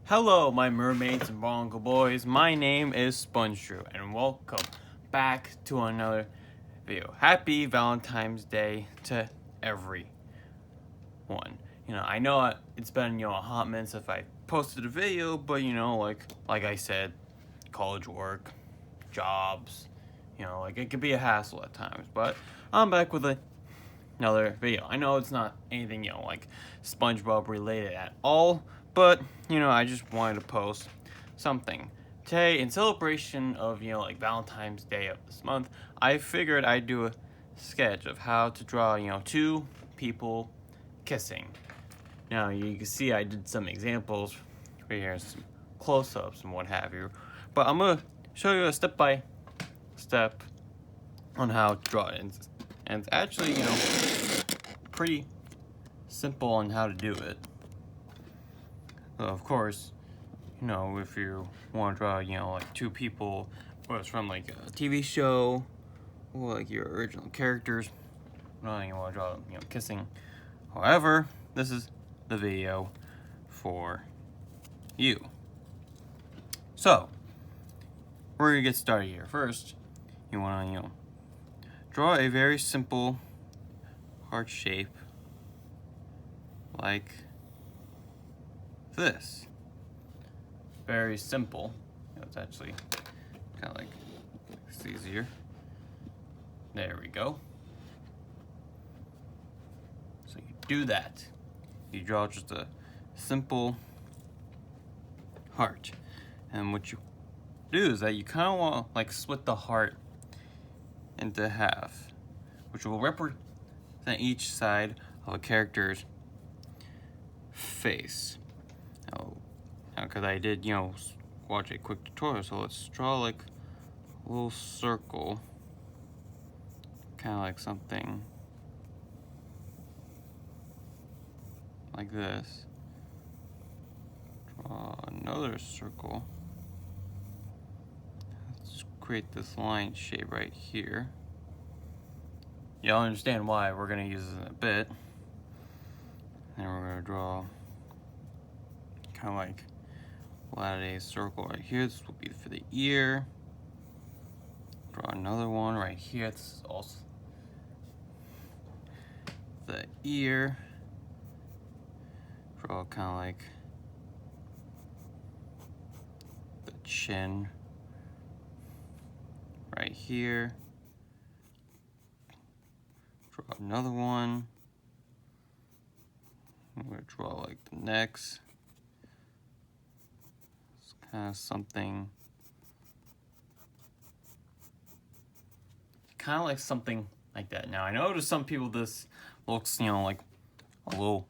Hello, my mermaids and bongo boys. My name is SpongeBob, and welcome back to another video. Happy Valentine's Day to everyone. I know it's been a hot minute since I posted a video, but like I said, college work, jobs, it could be a hassle at times. But I'm back with another video. I know it's not anything like SpongeBob related at all, but I just wanted to post something today in celebration of like Valentine's Day of this month. I figured I'd do a sketch of how to draw two people kissing. Now you can see I did some examples right here, some close-ups and what have you, but I'm gonna show you a step by step on how to draw it. And it's actually pretty simple on how to do it. Of course, if you want to draw, like two people, whether it's from like a TV show or like your original characters, you want to draw them, kissing. However, this is the video for you. So, we're gonna get started here. First, you want to, draw a very simple heart shape like this. Very simple. It's actually kind of like it's easier. There we go. So you do that. You draw just a simple heart. And what you do is that you kind of want to like split the heart into half, which will represent each side of a character's face. Now, because I did, watch a quick tutorial, so let's draw like a little circle, kind of like something like this. Draw another circle. Let's create this line shape right here. You'll understand why we're going to use it in a bit. And we're going to draw kind of like a circle right here. This will be for the ear. Draw another one right here. This is also the ear. Draw kind of like the chin right here. Draw another one. I'm going to draw like the necks. It's kind of something. Kind of like something like that. Now I know to some people this looks, like a little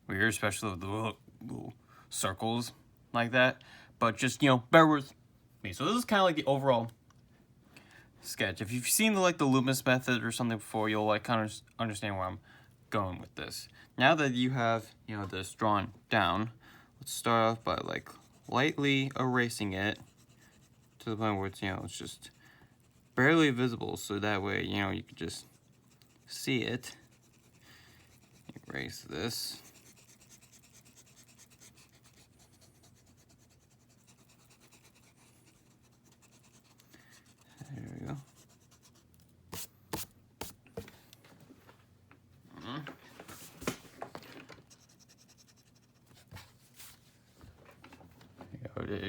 weird, especially with the little circles like that. But just, bear with me. So this is kind of like the overall sketch. If you've seen the Loomis method or something before, you'll kind of understand where I'm going with this. Now that you have, this drawn down, let's start off by lightly erasing it to the point where it's, it's just barely visible, so that way, you can just see it. Erase this. There we go.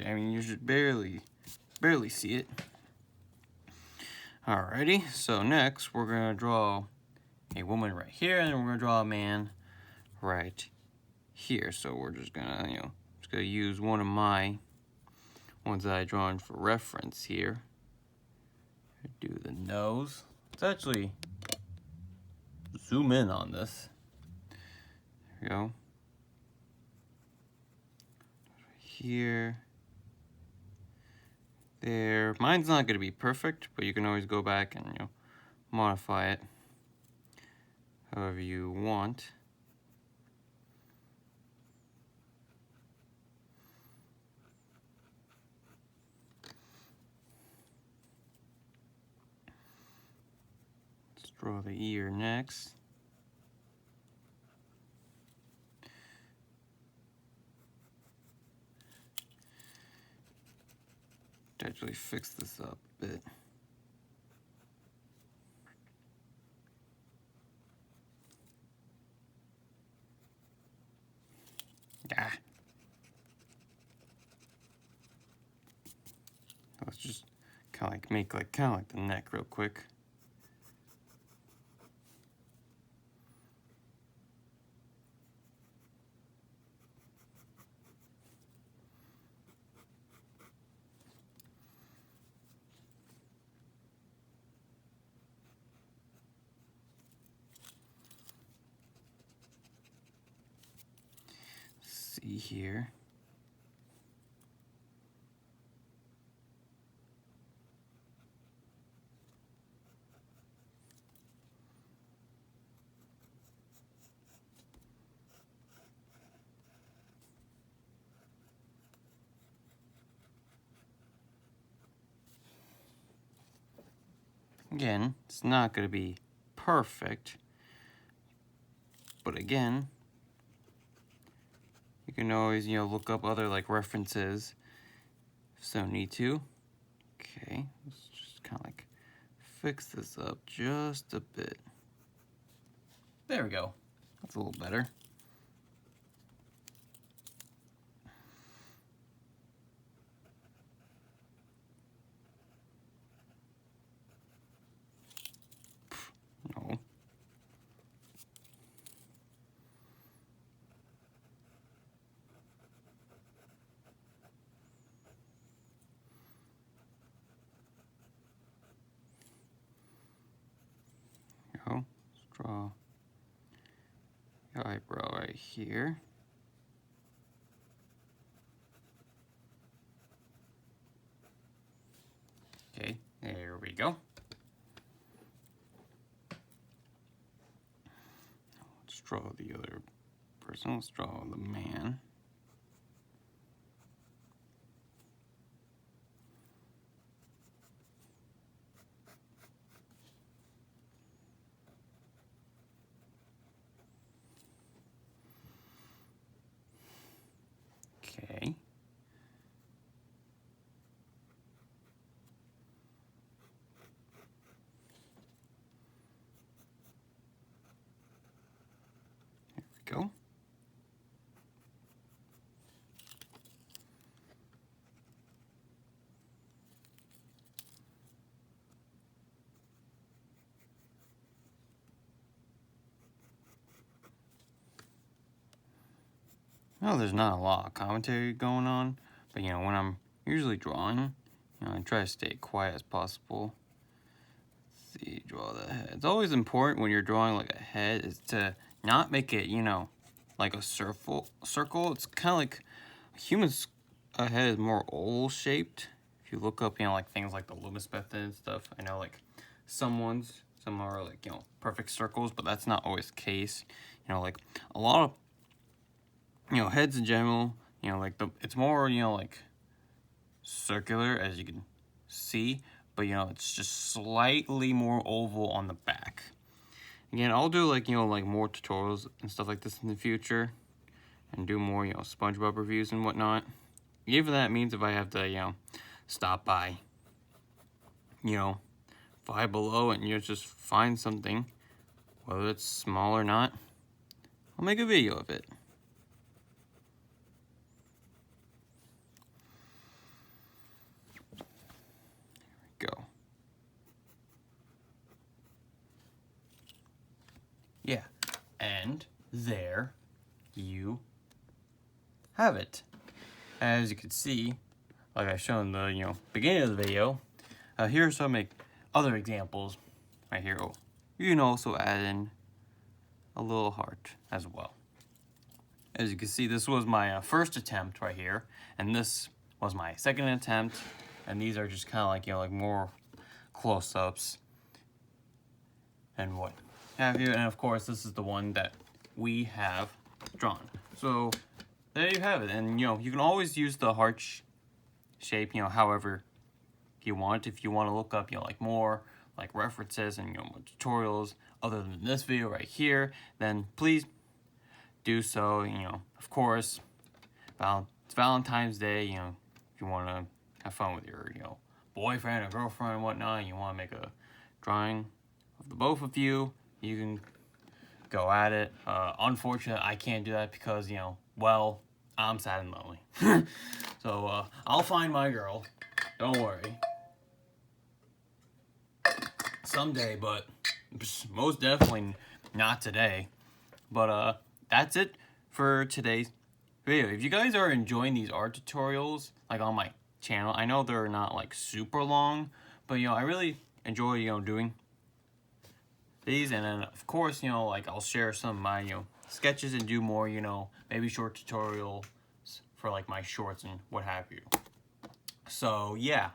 I mean, you should barely see it. Alrighty, so next we're gonna draw a woman right here, and then we're gonna draw a man right here. So we're just gonna, use one of my ones that I drawn for reference here. Do the nose. Let's actually zoom in on this. There we go. Here. There. Mine's not going to be perfect, but you can always go back and modify it however you want. Let's draw the ear next. to actually fix this up a bit. Ah. Let's just kind of like make like the neck real quick. See here. Again, it's not going to be perfect, but again, you can always, you know, look up other like references if so need to. Okay, let's just kind of like fix this up just a bit. There we go. That's a little better. No. Go. Let's draw your eyebrow right here. Okay, there we go. Let's draw the other person. Let's draw the man. Okay. There we go. Well, there's not a lot of commentary going on, but you know, when I'm usually drawing, you know, I try to stay quiet as possible. Let's see, draw the head. It's always important when you're drawing like a head is to not make it, you know, like a circle. It's kind of like a human's head is more oval shaped. If you look up, you know, like things like the Loomis method and stuff, I know like some are like, you know, perfect circles, but that's not always the case. You know, like a lot of, you know, heads in general, you know, like it's more, you know, like circular as you can see, but you know, it's just slightly more oval on the back. Again, I'll do like, you know, like more tutorials and stuff like this in the future and do more, you know, SpongeBob reviews and whatnot. Even that means if I have to, you know, stop by, you know, Five Below and you know, just find something, whether it's small or not, I'll make a video of it. Go. Yeah, and there you have it. As you can see, like I showed in the, you know, beginning of the video, here's some other examples right here. Oh, you can also add in a little heart as well. As you can see, this was my first attempt right here, and this was my second attempt, and these are just kind of like, you know, like more close-ups and what have you. And of course, this is the one that we have drawn. So there you have it. And you know, you can always use the heart shape, you know, however you want. If you want to look up, you know, like more like references and, you know, more tutorials other than this video right here, then please do so. You know, of course, it's Valentine's Day, you know, if you want to have fun with your, boyfriend or girlfriend and whatnot, and you want to make a drawing of the both of you, you can go at it. Unfortunately, I can't do that because, well, I'm sad and lonely. So, I'll find my girl. Don't worry. Someday, but most definitely not today. But, that's it for today's video. If you guys are enjoying these art tutorials, like on my channel, I know they're not, like, super long, but, I really enjoy, doing these. And then, of course, like, I'll share some of my, sketches and do more, maybe short tutorials for, like, my shorts and what have you. So, yeah.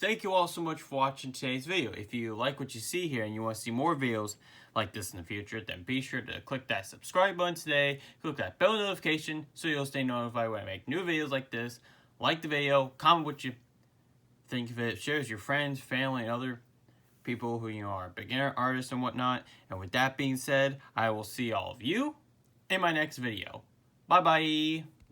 Thank you all so much for watching today's video. If you like what you see here and you want to see more videos like this in the future, then be sure to click that subscribe button today, click that bell notification so you'll stay notified when I make new videos like this. Like the video, comment what you think of it, share with your friends, family, and other people who, are beginner artists and whatnot. And with that being said, I will see all of you in my next video. Bye-bye!